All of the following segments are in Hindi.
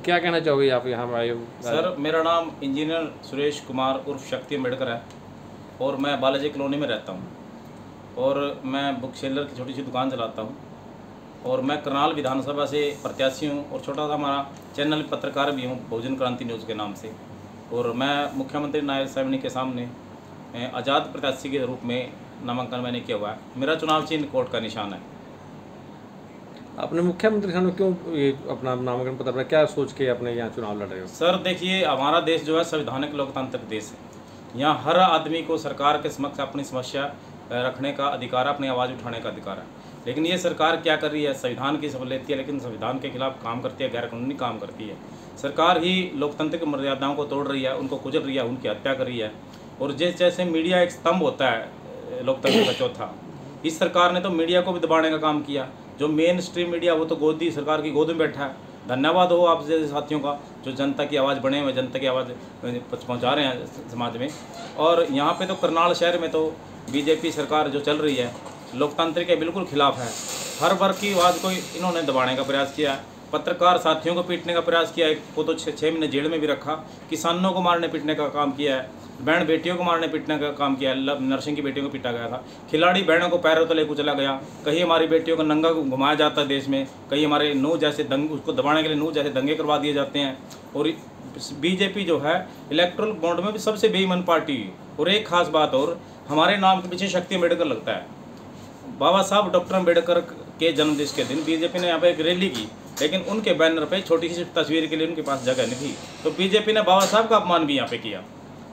क्या कहना चाहोगे आप यहाँ आए हो? सर मेरा नाम इंजीनियर सुरेश कुमार उर्फ शक्ति अम्बेडकर है और मैं बालाजी कॉलोनी में रहता हूँ और मैं बुक सेलर की छोटी सी दुकान चलाता हूँ और मैं करनाल विधानसभा से प्रत्याशी हूँ और छोटा सा हमारा चैनल पत्रकार भी हूँ बहुजन क्रांति न्यूज़ के नाम से। और मैं मुख्यमंत्री नायब साहब के सामने आज़ाद प्रत्याशी के रूप में नामांकन मैंने किया हुआ है। मेरा चुनाव चिन्ह कोर्ट का निशान है। आपने मुख्यमंत्री सामने क्यों ये अपना नामांकन पत्र में क्या सोच के अपने यहाँ चुनाव लड़ रहे हो? सर देखिए, हमारा देश जो है संवैधानिक लोकतांत्रिक देश है। यहाँ हर आदमी को सरकार के समक्ष अपनी समस्या रखने का अधिकार, अपनी आवाज़ उठाने का अधिकार है। लेकिन ये सरकार क्या कर रही है, संविधान की शपथ लेती है लेकिन संविधान के खिलाफ काम करती है, गैरकानूनी काम करती है। सरकार ही लोकतंत्र की मर्यादाओं को तोड़ रही है, उनको कुचल रही है, उनकी हत्या कर रही है। और जैसे मीडिया एक स्तंभ होता है लोकतंत्र का चौथा, इस सरकार ने तो मीडिया को भी दबाने का काम किया। जो मेन स्ट्रीम मीडिया वो तो गोदी सरकार की गोद में बैठा है। धन्यवाद हो आप जैसे साथियों का जो जनता की आवाज़ बने हुए, जनता की आवाज़ पहुंचा रहे हैं समाज में। और यहाँ पे तो करनाल शहर में तो बीजेपी सरकार जो चल रही है लोकतंत्र के बिल्कुल खिलाफ है। हर वर्ग की आवाज़ को इन्होंने दबाने का प्रयास किया है। पत्रकार साथियों को पीटने का प्रयास किया है, को तो 6 महीने जेल में भी रखा। किसानों को मारने पीटने का काम किया है, बहन बेटियों को मारने पीटने का काम किया है। नर्सिंग की बेटियों को पीटा गया था, खिलाड़ी बहनों को पैरों तले कुचला गया। कहीं हमारी बेटियों को नंगा घुमाया जाता है देश में, कहीं हमारे नूह जैसे उसको दबाने के लिए नूह जैसे दंगे करवा दिए जाते हैं। और बीजेपी जो है इलेक्ट्रल बॉन्ड में भी सबसे बेईमान पार्टी। और एक खास बात और, हमारे नाम के पीछे शक्ति अम्बेडकर लगता है। बाबा साहब डॉक्टर अम्बेडकर के जन्मदिन के दिन बीजेपी ने यहाँ पे एक रैली की, लेकिन उनके बैनर पे छोटी सी तस्वीर के लिए उनके पास जगह नहीं थी। तो बीजेपी ने बाबा साहब का अपमान भी यहाँ पे किया।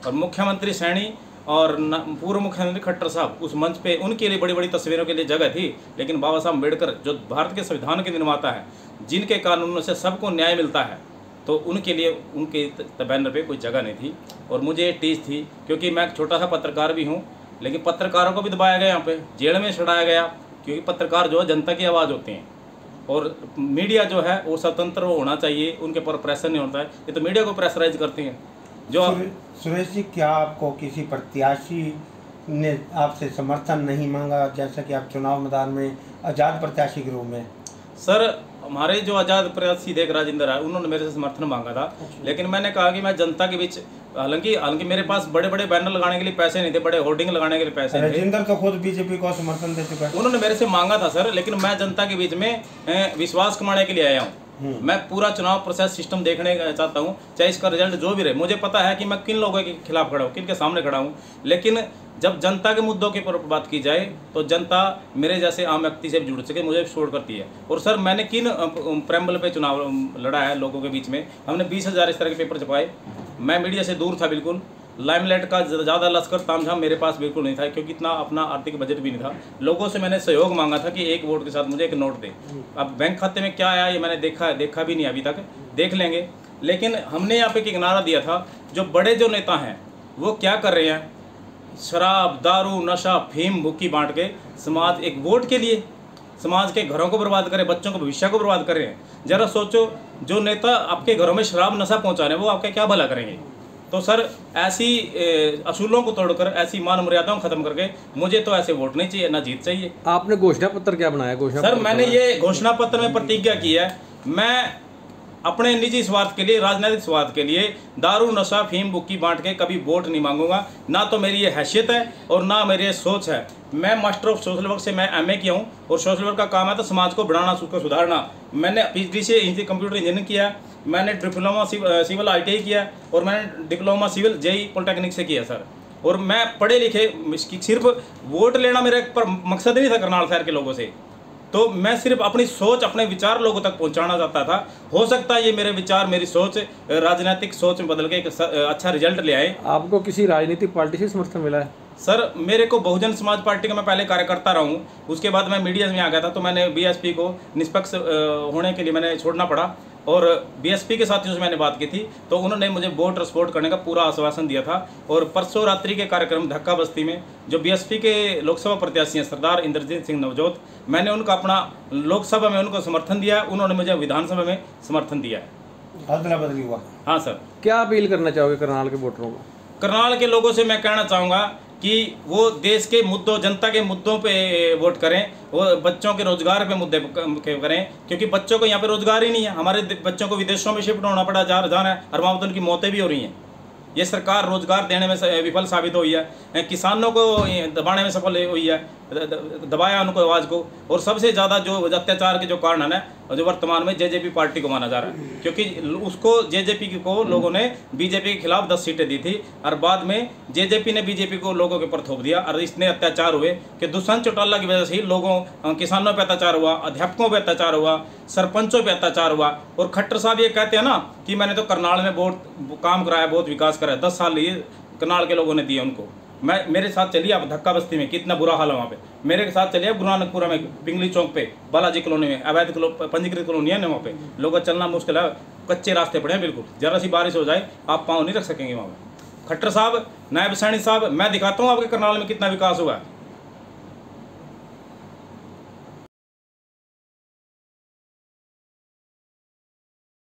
और मुख्यमंत्री सैनी और पूर्व मुख्यमंत्री खट्टर साहब उस मंच पे, उनके लिए बड़ी बड़ी तस्वीरों के लिए जगह थी, लेकिन बाबा साहब अम्बेडकर जो भारत के संविधान के निर्माता है, जिनके कानूनों से सबको न्याय मिलता है, तो उनके लिए उनके बैनर पे कोई जगह नहीं थी। और मुझे टीस थी क्योंकि मैं एक छोटा सा पत्रकार भी हूँ, लेकिन पत्रकारों को भी दबाया गया, यहाँ पे जेल में छुड़ाया गया। क्योंकि पत्रकार जो है जनता की आवाज़ होते हैं और मीडिया जो है वो स्वतंत्र होना चाहिए, उनके ऊपर प्रेशर नहीं होता है। ये तो मीडिया को प्रेशराइज करते हैं। जो सुरेश जी, क्या आपको किसी प्रत्याशी ने आपसे समर्थन नहीं मांगा, जैसा कि आप चुनाव मैदान में आज़ाद प्रत्याशी के रूप में? सर हमारे जो आज़ाद प्रत्याशी देख राजेंद्र है, उन्होंने मेरे से समर्थन मांगा था, लेकिन मैंने कहा कि मैं जनता के बीच, हालांकि मेरे पास बड़े बड़े बैनर लगाने के लिए पैसे नहीं थे, बड़े होर्डिंग लगाने के लिए पैसे नहीं थे। राजेंद्र तो खुद बीजेपी को समर्थन दे चुका है। उन्होंने मेरे से मांगा था सर, लेकिन मैं जनता के बीच में विश्वास कमाने के लिए आया हूँ। मैं पूरा चुनाव प्रोसेस सिस्टम देखने चाहता हूँ, चाहे इसका रिजल्ट जो भी रहे। मुझे पता है कि मैं किन लोगों के खिलाफ खड़ा हूँ, किन के सामने खड़ा हूँ, लेकिन जब जनता के मुद्दों के ऊपर बात की जाए तो जनता मेरे जैसे आम व्यक्ति से जुड़ सके, मुझे छोड़ करती है। और सर मैंने किन प्रेम्बल पे चुनाव लड़ा है लोगों के बीच में, हमने 20,000 इस तरह के पेपर छपाए। मैं मीडिया से दूर था बिल्कुल, लाइमलाइट का ज़्यादा लश्कर तामझाम मेरे पास बिल्कुल नहीं था, क्योंकि इतना अपना आर्थिक बजट भी नहीं था। लोगों से मैंने सहयोग मांगा था कि 1 वोट के साथ मुझे 1 नोट दे। अब बैंक खाते में क्या आया ये मैंने देखा भी नहीं, अभी तक देख लेंगे। लेकिन हमने यहाँ पे एक नारा दिया था, जो बड़े जो नेता हैं वो क्या कर रहे हैं, शराब दारू नशा फीम भुक्की बांट के समाज, एक वोट के लिए समाज के घरों को बर्बाद करें, बच्चों को भविष्य को बर्बाद कर रहे हैं। जरा सोचो, जो नेता आपके घरों में शराब नशा पहुँचा रहे हैं वो आपका क्या भला करेंगे? तो सर ऐसी असूलों को तोड़कर, ऐसी मान मर्यादाओं को खत्म करके मुझे तो ऐसे वोट नहीं चाहिए, ना जीत चाहिए। आपने घोषणा पत्र क्या बनाया? सर मैंने ये घोषणा पत्र में प्रतिज्ञा की है, मैं अपने निजी स्वार्थ के लिए, राजनीतिक स्वार्थ के लिए दारू नशा फीम बुक्की बांट के कभी वोट नहीं मांगूंगा। ना तो मेरी ये हैसियत है और ना मेरी ये सोच है। मैं मास्टर ऑफ सोशल वर्क से मैं MA किया हूँ और सोशल वर्क का काम है तो समाज को बढ़ाना, उसको सुधारना। मैंने PhD से कंप्यूटर इंजीनियरिंग किया, मैंने डिप्लोमा सिविल ITI किया और मैंने डिप्लोमा सिविल JEE पॉलिटेक्निक से किया सर। और मैं पढ़े लिखे, सिर्फ वोट लेना मेरा पर मकसद नहीं था करनाल शहर के लोगों से, तो मैं सिर्फ अपनी सोच, अपने विचार लोगों तक पहुंचाना चाहता था। हो सकता है ये मेरे विचार, मेरी सोच राजनीतिक सोच में बदल के एक अच्छा रिजल्ट ले आए। आपको किसी राजनीतिक पार्टी से समर्थन मिला है? सर मेरे को बहुजन समाज पार्टी का मैं पहले कार्यकर्ता रहा हूँ, उसके बाद मैं मीडिया में आ गया था, तो मैंने BSP को निष्पक्ष होने के लिए मैंने छोड़ना पड़ा। और BSP के साथियों से मैंने बात की थी, तो उन्होंने मुझे वोट सपोर्ट करने का पूरा आश्वासन दिया था। और परसों रात्रि के कार्यक्रम धक्का बस्ती में जो BSP के लोकसभा प्रत्याशी हैं सरदार इंद्रजीत सिंह नवजोत, मैंने उनका अपना लोकसभा में उनको समर्थन दिया है, उन्होंने मुझे विधानसभा में समर्थन दिया है। अदला बदली हुआ। हाँ सर। क्या अपील करना चाहोगे करनाल के वोटरों को? करनाल के लोगों से मैं कहना चाहूँगा कि वो देश के मुद्दों, जनता के मुद्दों पे वोट करें, वो बच्चों के रोजगार पे मुद्दे करें, क्योंकि बच्चों को यहाँ पे रोजगार ही नहीं है। हमारे बच्चों को विदेशों में शिफ्ट होना पड़ा जा रहा है और वहाँ पर उनकी मौतें भी हो रही हैं। ये सरकार रोजगार देने में विफल साबित हुई है, किसानों को दबाने में सफल हुई है, दबाया उनको आवाज़ को। और सबसे ज़्यादा जो अत्याचार के जो कारण है जो वर्तमान में जेजेपी पार्टी को माना जा रहा है, क्योंकि उसको जेजेपी को लोगों ने बीजेपी के खिलाफ 10 सीटें दी थी और बाद में जेजेपी ने बीजेपी को लोगों के ऊपर थोप दिया और इतने अत्याचार हुए कि दुष्यंत चौटाला की वजह से ही लोगों, किसानों पर अत्याचार हुआ, अध्यापकों पर अत्याचार हुआ, सरपंचों पर अत्याचार हुआ। और खट्टर साहब ये कहते हैं ना कि मैंने तो करनाल में बहुत काम कराया, बहुत विकास कराया, 10 साल ये करनाल के लोगों ने दिए उनको। मेरे साथ चलिए आप धक्का बस्ती में, कितना बुरा हाल है वहाँ पे। मेरे साथ चलिए आप गुरु नानकपुरा में, पिंगली चौक पे, बालाजी कॉलोनी में, अवैध पंजीकृत कॉलोनी है ना, वहाँ पे लोगों का चलना मुश्किल है, कच्चे रास्ते पड़े हैं बिल्कुल, जरा सी बारिश हो जाए आप पाँव नहीं रख सकेंगे वहाँ पे। खट्टर साहब, नायब सैनी साहब, मैं दिखाता हूँ आपके करनाल में कितना विकास हुआ है।